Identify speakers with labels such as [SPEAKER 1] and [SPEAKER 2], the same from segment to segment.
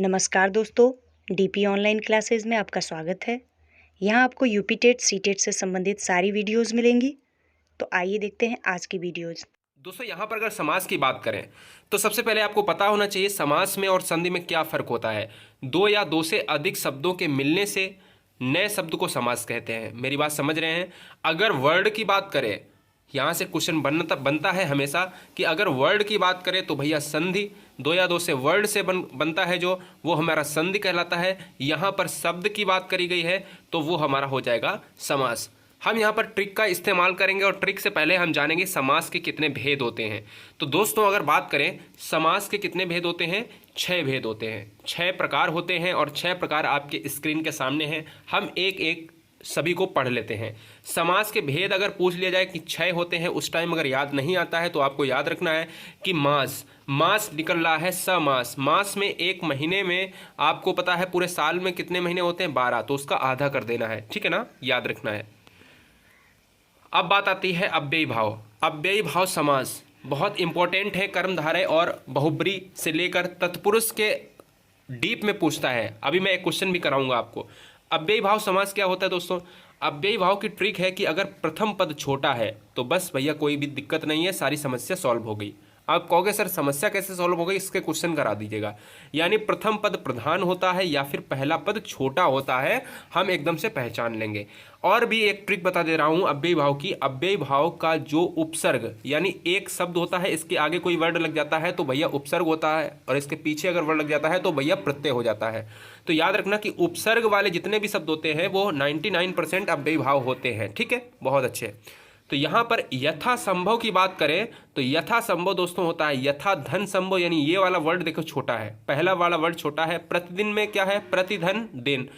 [SPEAKER 1] नमस्कार दोस्तों, DP online classes में आपका स्वागत है। यहाँ आपको यूपी टेट सी टेट से संबंधित सारी वीडियोस मिलेंगी। तो आइए देखते हैं आज की वीडियोस।
[SPEAKER 2] दोस्तों यहाँ पर अगर समास की बात करें तो सबसे पहले आपको पता होना चाहिए समास में और संधि में क्या फर्क होता है। दो या दो से अधिक शब्दों के मिलने से नए शब्द को समास कहते हैं। मेरी बात समझ रहे हैं। अगर वर्ड की बात करें, यहाँ से क्वेश्चन बनता है हमेशा कि अगर वर्ड की बात करें तो भैया संधि, दो या दो से वर्ड से बनता है जो, वो हमारा संधि कहलाता है। यहाँ पर शब्द की बात करी गई है तो वो हमारा हो जाएगा समास। हम यहाँ पर ट्रिक का इस्तेमाल करेंगे और ट्रिक से पहले हम जानेंगे समास के कितने भेद होते हैं। तो दोस्तों अगर बात करें समास के कितने भेद होते हैं, 6 भेद होते हैं, 6 प्रकार होते हैं और 6 प्रकार आपके स्क्रीन के सामने हैं। हम एक एक सभी को पढ़ लेते हैं। समास के भेद अगर पूछ लिया जाए कि 6 होते हैं, उस टाइम अगर याद नहीं आता है तो आपको याद रखना है कि मास निकल रहा है समास। मास में एक महीने में आपको पता है पूरे साल में कितने महीने होते हैं, 12, तो उसका आधा कर देना है, ठीक है ना, याद रखना है। अब बात आती है अव्ययी भाव। अव्ययी भाव समास बहुत इंपॉर्टेंट है। कर्मधारय और बहुब्री से लेकर तत्पुरुष के डीप में पूछता है। अभी मैं एक क्वेश्चन भी कराऊंगा आपको। अव्ययी भाव समास क्या होता है दोस्तों? अव्ययी भाव की ट्रिक है कि अगर प्रथम पद छोटा है तो बस भैया कोई भी दिक्कत नहीं है, सारी समस्या सॉल्व हो गई। आप कहोगे सर समस्या कैसे सॉल्व हो गई, इसके क्वेश्चन करा दीजिएगा। यानी प्रथम पद प्रधान होता है या फिर पहला पद छोटा होता है, हम एकदम से पहचान लेंगे। और भी एक ट्रिक बता दे रहा हूं अव्ययी भाव की। अव्ययी भाव का जो उपसर्ग यानी एक शब्द होता है, इसके आगे कोई वर्ड लग जाता है तो भैया उपसर्ग होता है, और इसके पीछे अगर वर्ड लग जाता है तो भैया प्रत्यय हो जाता है। तो याद रखना कि उपसर्ग वाले जितने भी शब्द होते हैं वो 99% अव्ययी भाव होते हैं, ठीक है, बहुत अच्छे। तो यहाँ पर यथा संभव की बात करें तो यथा संभव दोस्तों होता है यथा धन संभव, यानी ये वाला वर्ड देखो छोटा है, पहला वाला वर्ड छोटा है। प्रतिदिन में क्या है, प्रतिधन दिन।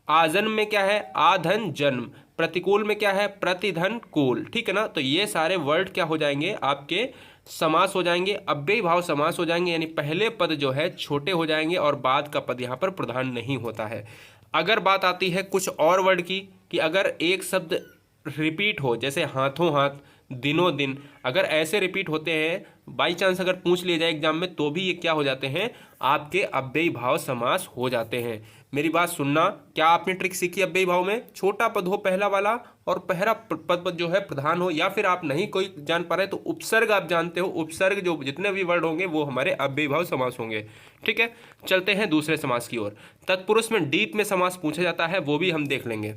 [SPEAKER 2] आजन्म में क्या है, आधन जन्म। प्रतिकूल में क्या है, प्रतिधन कूल, ठीक है ना। तो ये सारे वर्ड क्या हो जाएंगे, आपके समास हो जाएंगे, अव्ययी भाव समास हो जाएंगे। यानी पहले पद जो है छोटे हो जाएंगे और बाद का पद यहाँ पर प्रधान नहीं होता है। अगर बात आती है कुछ और वर्ड की कि अगर एक शब्द रिपीट हो, जैसे हाथों हाथ, दिनों दिन, अगर ऐसे रिपीट होते हैं, बाई चांस अगर पूछ लिया जाए एग्जाम में, तो भी ये क्या हो जाते हैं, आपके अव्ययी भाव समास हो जाते हैं। मेरी बात सुनना, क्या आपने ट्रिक सीखी अव्ययी भाव में? छोटा पद हो पहला वाला और पहला पद जो है प्रधान हो, या फिर आप नहीं कोई जान पा रहे तो उपसर्ग आप जानते हो, उपसर्ग जो जितने भी वर्ड होंगे वो हमारे अव्ययी भाव समास होंगे, ठीक है। चलते हैं दूसरे समास की ओर। तत्पुरुष में डीप में समास पूछा जाता है, वो भी हम देख लेंगे।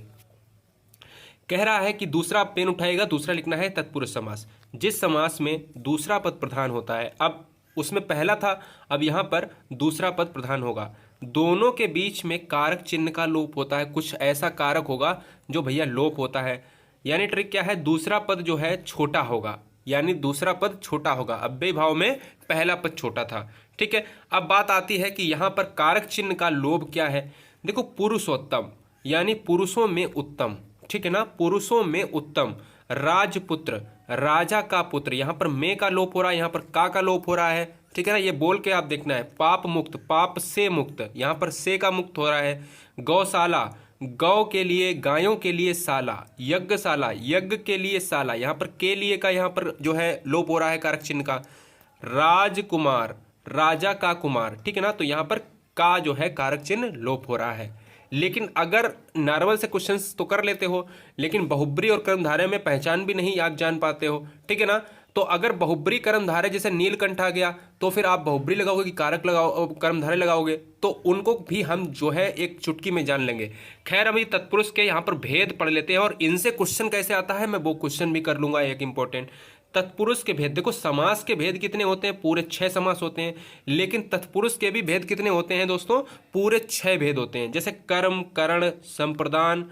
[SPEAKER 2] कह रहा है कि दूसरा पेन उठाएगा, दूसरा लिखना है तत्पुरुष समास। जिस समास में दूसरा पद प्रधान होता है, अब उसमें पहला था, अब यहाँ पर दूसरा पद प्रधान होगा, दोनों के बीच में कारक चिन्ह का लोप होता है, कुछ ऐसा कारक होगा जो भैया लोप होता है। यानी ट्रिक क्या है, दूसरा पद जो है छोटा होगा, यानी दूसरा पद छोटा होगा। अव्ययी भाव में पहला पद छोटा था, ठीक है। अब बात आती है कि यहाँ पर कारक चिन्ह का लोप क्या है। देखो, पुरुषोत्तम यानी पुरुषों में उत्तम, ठीक है ना, पुरुषों में उत्तम। राजपुत्र, राजा का पुत्र, यहाँ पर में का लोप हो रहा है, यहाँ पर का लोप हो रहा है, ठीक है ना, ये बोल के आप देखना है। पाप मुक्त, पाप से मुक्त, यहाँ पर से का मुक्त हो रहा है। गौशाला, गौ के लिए, गायों के लिए शाला। यज्ञशाला, यज्ञ के लिए शाला, यहाँ पर के लिए का यहाँ पर जो है लोप हो रहा है कारक चिन्ह का। राजकुमार, राजा का कुमार, ठीक है ना, तो यहाँ पर का जो है कारक चिन्ह लोप हो रहा है। लेकिन अगर नॉर्मल से क्वेश्चंस तो कर लेते हो, लेकिन बहुब्री और कर्मधारय में पहचान भी नहीं आप जान पाते हो, ठीक है ना। तो अगर बहुब्री कर्मधारय जैसे नीलकंठ आ गया तो फिर आप बहुब्री लगाओगे कि कारक लगाओ, कर्मधारय लगाओगे, तो उनको भी हम जो है एक चुटकी में जान लेंगे। खैर अभी तत्पुरुष के यहाँ पर भेद पढ़ लेते हैं और इनसे क्वेश्चन कैसे आता है मैं वो क्वेश्चन भी कर लूंगा एक इंपॉर्टेंट। तत्पुरुष के भेद, देखो समास के भेद कितने होते हैं, पूरे 6 समास होते हैं, लेकिन तत्पुरुष के भी भेद कितने होते हैं दोस्तों, पूरे 6 भेद होते हैं। जैसे कर्म, करण, संप्रदान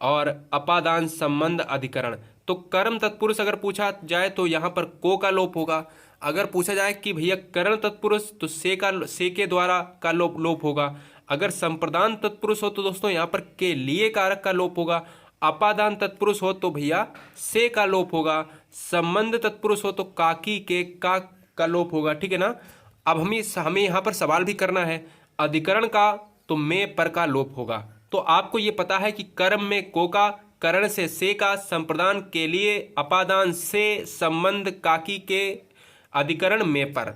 [SPEAKER 2] और अपादान, संबंध, अधिकरण। तो कर्म तत्पुरुष अगर पूछा जाए तो यहाँ पर को का लोप होगा। अगर पूछा जाए कि भैया करण तत्पुरुष तो से के द्वारा का लोप होगा। अगर संप्रदान तत्पुरुष हो तो दोस्तों यहाँ पर के लिए कारक का लोप होगा। अपादान तत्पुरुष हो तो भैया से का लोप होगा। संबंध तत्पुरुष हो तो काकी के का लोप होगा, ठीक है ना। अब हमें यहाँ पर सवाल भी करना है। अधिकरण का तो में पर का लोप होगा। तो आपको ये पता है कि कर्म में को का, करण से का, संप्रदान के लिए, अपादान से, संबंध काकी के, अधिकरण में पर।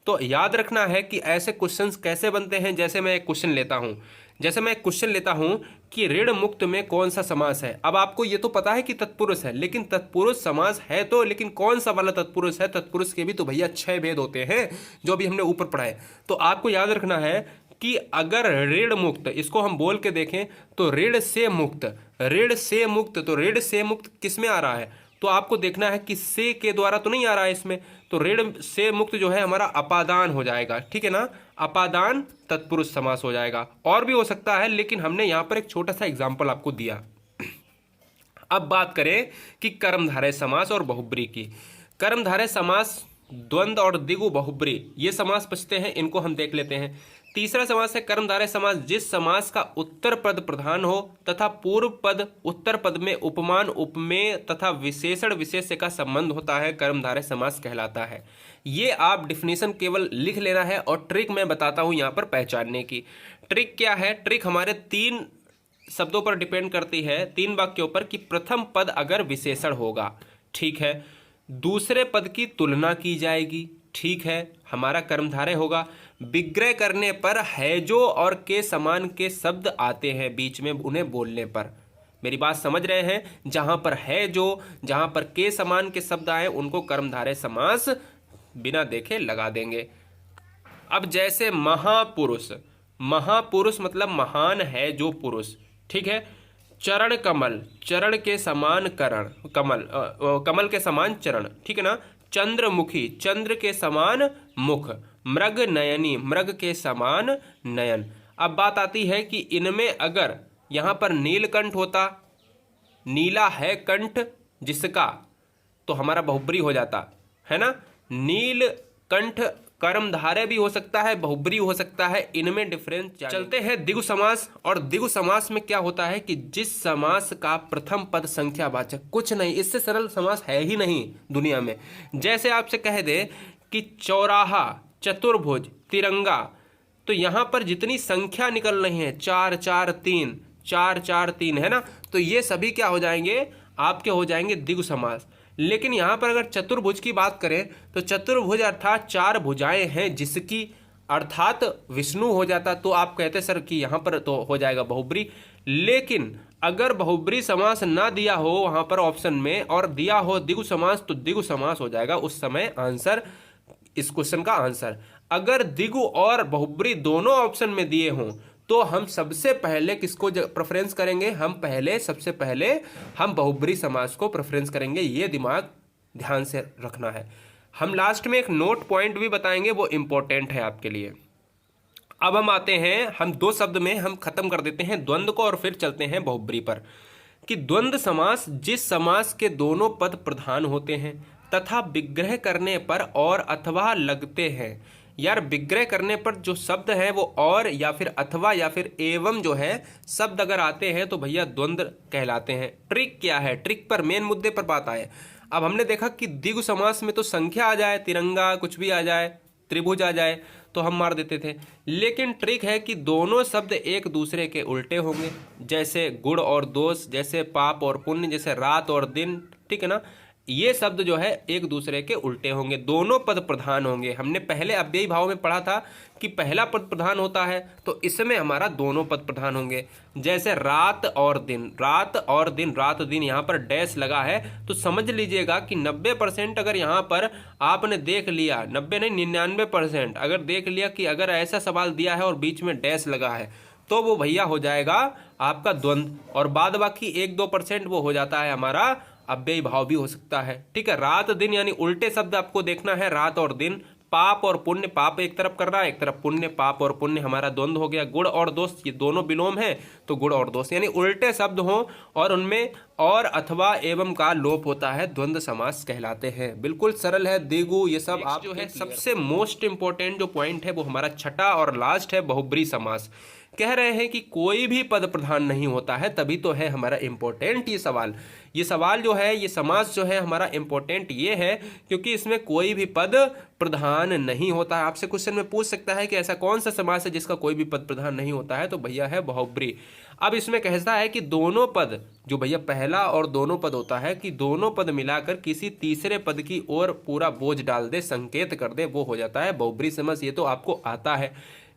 [SPEAKER 2] तो याद रखना है कि ऐसे क्वेश्चंस कैसे बनते हैं। जैसे मैं एक क्वेश्चन लेता हूं कि ऋण मुक्त में कौन सा समास है। अब आपको ये तो पता है कि तत्पुरुष है, लेकिन तत्पुरुष समास है तो, लेकिन कौन सा वाला तत्पुरुष है। तत्पुरुष के भी तो भैया 6 भेद होते हैं जो भी हमने ऊपर पढ़ा है। तो आपको याद रखना है कि अगर ऋण मुक्त, इसको हम बोल के देखें तो ऋण से मुक्त, तो ऋण से मुक्त किस में आ रहा है, तो आपको देखना है कि से के द्वारा तो नहीं आ रहा है इसमें, तो ऋण से मुक्त जो है हमारा अपादान हो जाएगा, ठीक है ना। अपादान तत्पुरुष समास हो जाएगा। और भी हो सकता है, लेकिन हमने यहां पर एक छोटा सा एग्जाम्पल आपको दिया। अब बात करें कि कर्मधारय समास और बहुब्री की। कर्मधारय समास, द्वंद्व और द्विगु बहुब्री ये समास बचते हैं, इनको हम देख लेते हैं। तीसरा समास है कर्मधारय समास, जिस समास का उत्तर पद प्रधान हो तथा पूर्व पद उत्तर पद में उपमान उपमेय तथा विशेषण विशेष्य का संबंध होता है, कर्मधारय समास कहलाता है। ये आप डिफिनीशन केवल लिख लेना है और ट्रिक मैं बताता हूं यहां पर पहचानने की। ट्रिक क्या है? ट्रिक हमारे 3 शब्दों पर डिपेंड करती है, 3 वाक्यों पर, कि प्रथम पद अगर विशेषण होगा, ठीक है, दूसरे पद की तुलना की जाएगी, ठीक है, हमारा कर्मधारय होगा, विग्रह करने पर है जो और के समान के शब्द आते हैं बीच में उन्हें बोलने पर। मेरी बात समझ रहे हैं? जहां पर है जो, जहां पर के समान के शब्द आए उनको कर्मधारय समास बिना देखे लगा देंगे। अब जैसे महापुरुष, महापुरुष मतलब महान है जो पुरुष, ठीक है। चरण कमल, चरण के समान करण, कमल कमल के समान चरण, ठीक है ना। चंद्रमुखी, चंद्र के समान मुख। मृग नयनी, मृग के समान नयन। अब बात आती है कि इनमें अगर यहां पर नीलकंठ होता, नीला है कंठ जिसका, तो हमारा बहुब्री हो जाता है ना। नीलकंठ कर्मधारय भी हो सकता है, बहुब्री हो सकता है, इनमें डिफरेंस। चलते हैं द्विगु समास। और द्विगु समास में क्या होता है कि जिस समास का प्रथम पद संख्यावाचक, कुछ नहीं, इससे सरल समास है ही नहीं दुनिया में। जैसे आपसे कह दे कि चौराहा, चतुर्भुज, तिरंगा, तो यहां पर जितनी संख्या निकल रही है 4 4 3, 4 4 3 है ना, तो ये सभी क्या हो जाएंगे, आपके हो जाएंगे द्विगु समास। लेकिन यहां पर अगर चतुर्भुज की बात करें तो चतुर्भुज अर्थात 4 भुजाएं हैं जिसकी, अर्थात विष्णु हो जाता, तो आप कहते सर कि यहां पर तो हो जाएगा बहुब्री। लेकिन अगर बहुब्री समास ना दिया हो वहां पर ऑप्शन में और दिया हो द्विगु समास, तो द्विगु समास हो जाएगा उस समय आंसर, इस क्वेश्चन का आंसर। अगर द्विगु और बहुब्री दोनों ऑप्शन में दिए हों तो हम सबसे पहले किसको प्रेफरेंस करेंगे, सबसे पहले हम बहुब्री समास को प्रेफरेंस करेंगे। ये दिमाग ध्यान से रखना है। हम लास्ट में एक नोट पॉइंट भी बताएंगे, वो इंपॉर्टेंट है आपके लिए। अब हम आते हैं, हम 2 शब्द में हम खत्म कर देते हैं द्वंद्व को और फिर चलते हैं बहुब्री पर। कि द्वंद्व समास, जिस समास के दोनों पद प्रधान होते हैं तथा विग्रह करने पर और अथवा लगते हैं। यार विग्रह करने पर जो शब्द है वो और या फिर अथवा या फिर एवं जो है शब्द अगर आते हैं तो भैया द्वंद्व कहलाते हैं। ट्रिक क्या है? ट्रिक पर, मेन मुद्दे पर बात आए। अब हमने देखा कि द्विगु समास में तो संख्या आ जाए, तिरंगा कुछ भी आ जाए, त्रिभुज आ जाए तो हम मार देते थे। लेकिन ट्रिक है कि दोनों शब्द एक दूसरे के उल्टे होंगे, जैसे गुण और दोष, जैसे पाप और पुण्य, जैसे रात और दिन, ठीक है ना। ये शब्द जो है एक दूसरे के उल्टे होंगे, दोनों पद प्रधान होंगे। हमने पहले अव्ययी भाव में पढ़ा था कि पहला पद प्रधान होता है तो इसमें हमारा दोनों पद प्रधान होंगे। जैसे रात और दिन, रात और दिन, रात दिन, यहाँ पर डैश लगा है तो समझ लीजिएगा कि 90% अगर यहाँ पर आपने देख लिया, 90 नहीं 99% अगर देख लिया कि अगर ऐसा सवाल दिया है और बीच में डैश लगा है तो वो भैया हो जाएगा आपका द्वंद्व, और बाद बाकी 1-2% वो हो जाता है हमारा अव्ययी भाव भी हो सकता है, ठीक है। रात दिन यानी उल्टे शब्द आपको देखना है, रात और दिन। पाप और पुण्य, पाप एक तरफ कर रहा है, एक तरफ पुण्य, पाप और पुण्य हमारा द्वंद्व हो गया। गुण और दोष, ये दोनों विलोम है तो गुण और दोष, यानी उल्टे शब्द हों और उनमें और अथवा एवं का लोप होता है, द्वंद्व समास कहलाते हैं। बिल्कुल सरल है। द्विगु ये सब आप जो है सबसे मोस्ट इंपॉर्टेंट जो पॉइंट है वो हमारा छठा और लास्ट है बहुब्री समास। कह रहे हैं कि कोई भी पद प्रधान नहीं होता है, तभी तो है हमारा इम्पोर्टेंट ये सवाल। ये सवाल जो है, ये समास जो है हमारा इम्पोर्टेंट ये है क्योंकि इसमें कोई भी पद प्रधान नहीं होता है। आपसे क्वेश्चन में पूछ सकता है कि ऐसा कौन सा समास है जिसका कोई भी पद प्रधान नहीं होता है, तो भैया है बहुब्री। अब इसमें कहता है कि दोनों पद, जो भैया पहला और दोनों पद होता है, कि दोनों पद मिलाकर किसी तीसरे पद की ओर पूरा बोझ डाल दे, संकेत कर दे, वो हो जाता है बहुब्री समास। ये तो आपको आता है,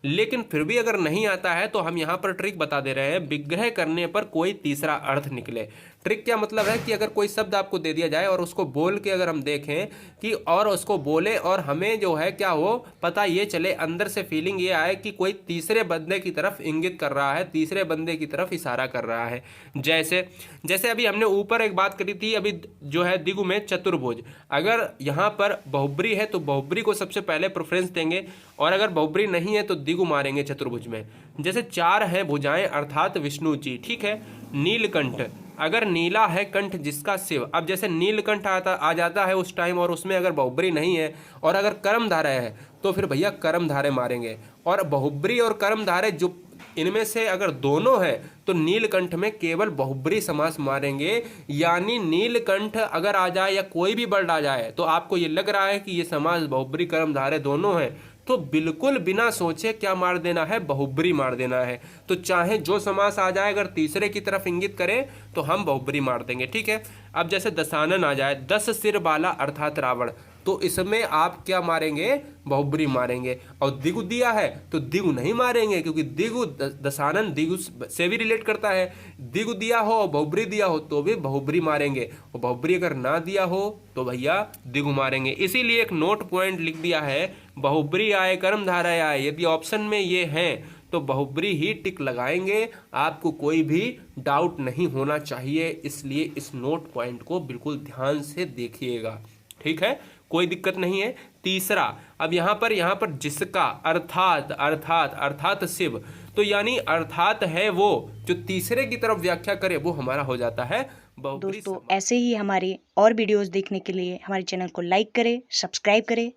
[SPEAKER 2] लेकिन फिर भी अगर नहीं आता है तो हम यहाँ पर ट्रिक बता दे रहे हैं, विग्रह करने पर कोई तीसरा अर्थ निकले। ट्रिक क्या मतलब है कि अगर कोई शब्द आपको दे दिया जाए और उसको बोल के अगर हम देखें कि, और उसको बोले और हमें जो है क्या हो पता ये चले, अंदर से फीलिंग ये आए कि कोई तीसरे बंदे की तरफ इंगित कर रहा है, तीसरे बंदे की तरफ इशारा कर रहा है। जैसे अभी हमने ऊपर एक बात करी थी, अभी जो है दिगु में चतुर्भुज, अगर यहाँ पर बहुब्री है तो बहुब्री को सबसे पहले प्रेफरेंस देंगे, और अगर बहुब्री नहीं है तो दिगु मारेंगे चतुर्भुज में। जैसे 4 हैं भुजाएं अर्थात विष्णु जी, ठीक है। नीलकंठ, अगर नीला है कंठ जिसका शिव, अब जैसे नीलकंठ आ जाता है उस टाइम, और उसमें अगर बहुब्री नहीं है और अगर कर्मधारय है तो फिर भैया कर्मधारय मारेंगे। और बहुब्री और कर्मधारय जो इनमें से अगर दोनों है तो नीलकंठ में केवल बहुब्री समास मारेंगे। यानी नीलकंठ अगर आ जाए या कोई भी वर्ड आ जाए तो आपको ये लग रहा है कि ये समास बहुब्री कर्मधारय दोनों है, तो बिल्कुल बिना सोचे क्या मार देना है, बहुब्री मार देना है। तो चाहे जो समास आ जाए अगर तीसरे की तरफ इंगित करे तो हम बहुब्री मार देंगे, ठीक है। अब जैसे दशानन आ जाए, 10 सिर वाला अर्थात रावण, तो इसमें आप क्या मारेंगे, बहुब्री मारेंगे। और दिगु दिया है तो दिगु नहीं मारेंगे, क्योंकि दिगु दशानन दिगु से भी रिलेट करता है। दिगु दिया हो और बहुब्री दिया हो तो भी बहुब्री मारेंगे, और बहुब्री अगर ना दिया हो तो भैया दिगु मारेंगे। इसीलिए एक नोट पॉइंट लिख दिया है, बहुब्री आए कर्मधारय आए, यदि ऑप्शन में ये हैं तो बहुब्री ही टिक लगाएंगे, आपको कोई भी डाउट नहीं होना चाहिए। इसलिए इस नोट पॉइंट को बिल्कुल ध्यान से देखिएगा, ठीक है, कोई दिक्कत नहीं है। तीसरा, अब यहाँ पर जिसका अर्थात अर्थात अर्थात शिव, तो यानी अर्थात है वो जो तीसरे की तरफ व्याख्या करे, वो हमारा हो जाता है बहुब्री।
[SPEAKER 1] दोस्तों ऐसे ही हमारे और वीडियोस देखने के लिए हमारे चैनल को लाइक करें, सब्सक्राइब करें